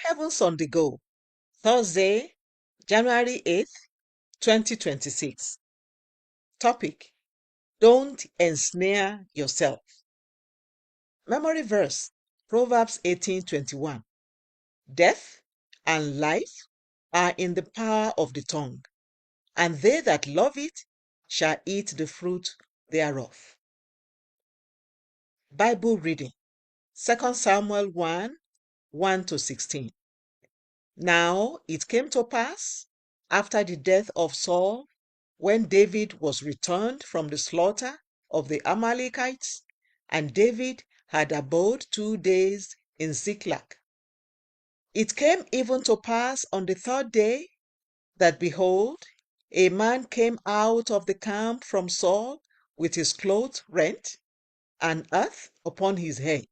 Heavens on the Go, Thursday, January 8th, 2026. Topic: Don't ensnare yourself. Memory verse: Proverbs 18:21. Death and life are in the power of the tongue, and they that love it shall eat the fruit thereof. Bible reading: 2 Samuel 1:1-16. Now it came to pass, after the death of Saul, when David was returned from the slaughter of the Amalekites, and David had abode 2 days in Ziklag. It came even to pass on the 3rd day, that, behold, a man came out of the camp from Saul with his clothes rent, and earth upon his head.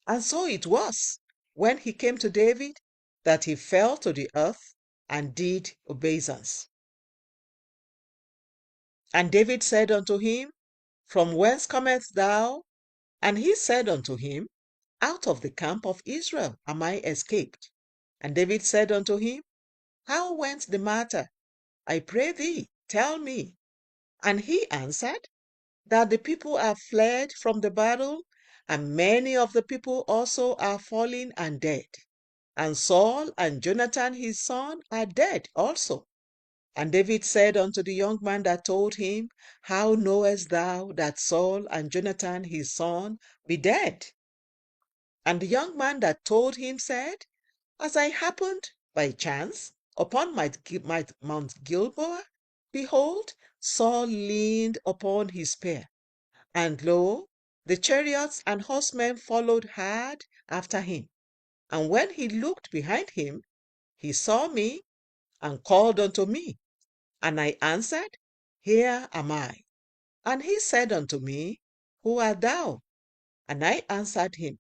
And so it was, when he came to David, that he fell to the earth and did obeisance. And David said unto him, From whence comest thou? And he said unto him, Out of the camp of Israel am I escaped. And David said unto him, How went the matter? I pray thee, tell me. And he answered, That the people are fled from the battle, and many of the people also are fallen and dead. And Saul and Jonathan his son are dead also. And David said unto the young man that told him, How knowest thou that Saul and Jonathan his son be dead? And the young man that told him said, As I happened by chance upon Mount Gilboa, behold, Saul leaned upon his spear, and lo, the chariots and horsemen followed hard after him. And when he looked behind him, he saw me, and called unto me. And I answered, Here am I. And he said unto me, Who art thou? And I answered him,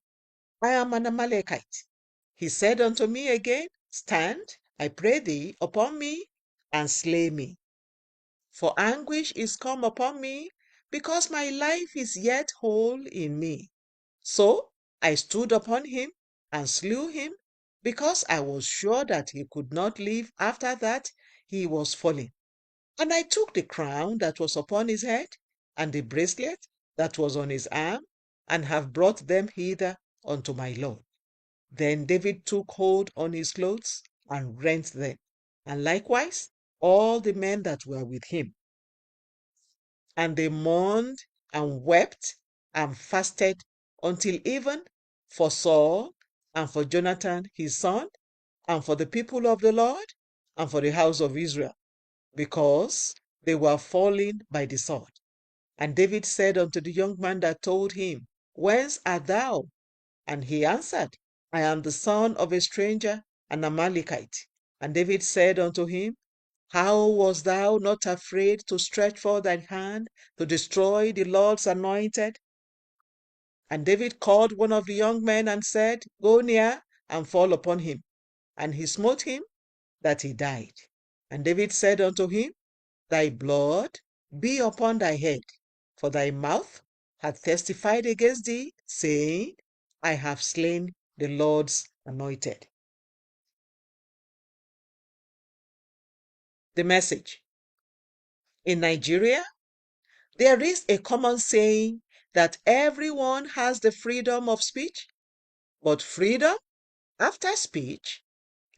I am an Amalekite. He said unto me again, Stand, I pray thee, upon me, and slay me. For anguish is come upon me, because my life is yet whole in me. So I stood upon him, and slew him, because I was sure that he could not live after that he was fallen. And I took the crown that was upon his head, and the bracelet that was on his arm, and have brought them hither unto my Lord. Then David took hold on his clothes, and rent them, and likewise all the men that were with him. And they mourned, and wept, and fasted until even, for Saul, and for Jonathan his son, and for the people of the Lord, and for the house of Israel, because they were fallen by the sword. And David said unto the young man that told him, Whence art thou? And he answered, I am the son of a stranger, an Amalekite. And David said unto him, How wast thou not afraid to stretch forth thy hand to destroy the Lord's anointed? And David called one of the young men and said, Go near and fall upon him. And he smote him, that he died. And David said unto him, Thy blood be upon thy head, for thy mouth hath testified against thee, saying, I have slain the Lord's anointed. The message: in Nigeria, there is a common saying that everyone has the freedom of speech, but freedom after speech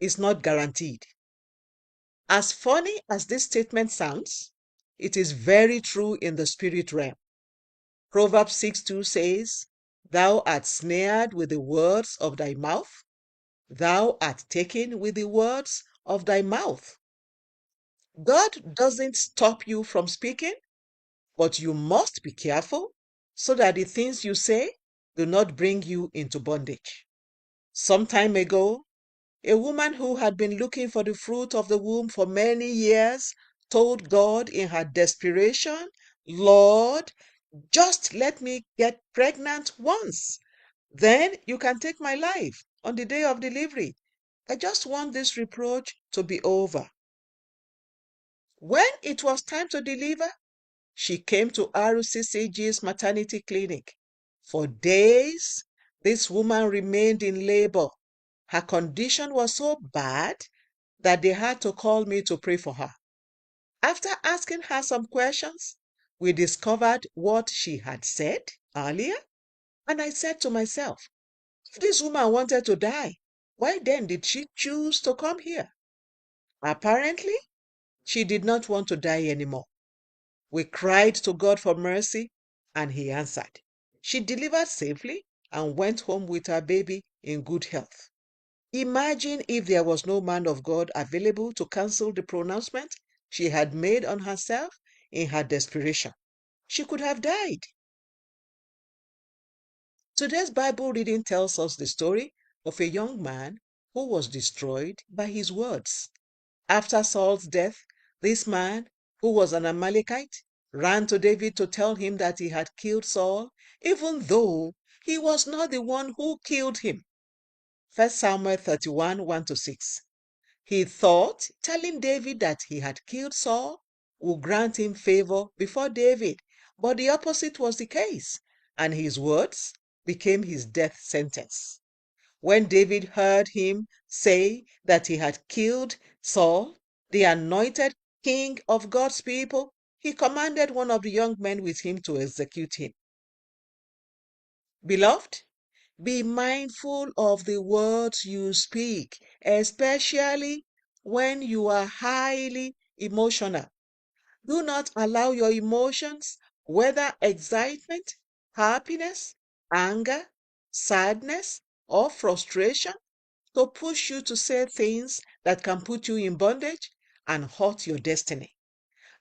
is not guaranteed. As funny as this statement sounds, it is very true in the spirit realm. Proverbs 6:2 says, Thou art snared with the words of thy mouth, thou art taken with the words of thy mouth. God doesn't stop you from speaking, but you must be careful so that the things you say do not bring you into bondage. Some time ago, a woman who had been looking for the fruit of the womb for many years told God in her desperation, Lord, just let me get pregnant once. Then you can take my life on the day of delivery. I just want this reproach to be over. When it was time to deliver, she came to RCCG's maternity clinic. For days, this woman remained in labor. Her condition was so bad that they had to call me to pray for her. After asking her some questions, we discovered what she had said earlier, and I said to myself, if this woman wanted to die, why then did she choose to come here? Apparently, she did not want to die anymore. We cried to God for mercy, and He answered. She delivered safely and went home with her baby in good health. Imagine if there was no man of God available to cancel the pronouncement she had made on herself in her desperation. She could have died. Today's Bible reading tells us the story of a young man who was destroyed by his words. After Saul's death, this man, who was an Amalekite, ran to David to tell him that he had killed Saul, even though he was not the one who killed him. 1 Samuel 31, 1-6. He thought telling David that he had killed Saul would grant him favor before David, but the opposite was the case, and his words became his death sentence. When David heard him say that he had killed Saul, the anointed king of God's people, he commanded one of the young men with him to execute him. Beloved, be mindful of the words you speak, especially when you are highly emotional. Do not allow your emotions, whether excitement, happiness, anger, sadness, or frustration, to push you to say things that can put you in bondage and hurt your destiny.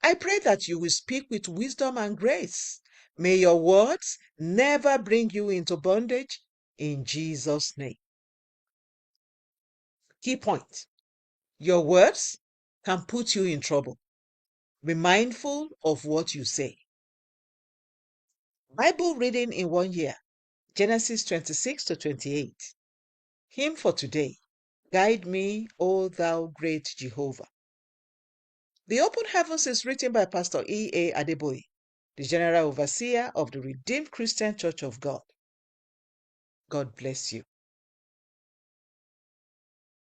I pray that you will speak with wisdom and grace. May your words never bring you into bondage in Jesus' name. Key point. Your words can put you in trouble. Be mindful of what you say. Bible reading in 1 year, Genesis 26-28. Hymn for today. Guide me, O thou great Jehovah. The Open Heavens is written by Pastor E.A. Adeboye, the General Overseer of the Redeemed Christian Church of God. God bless you.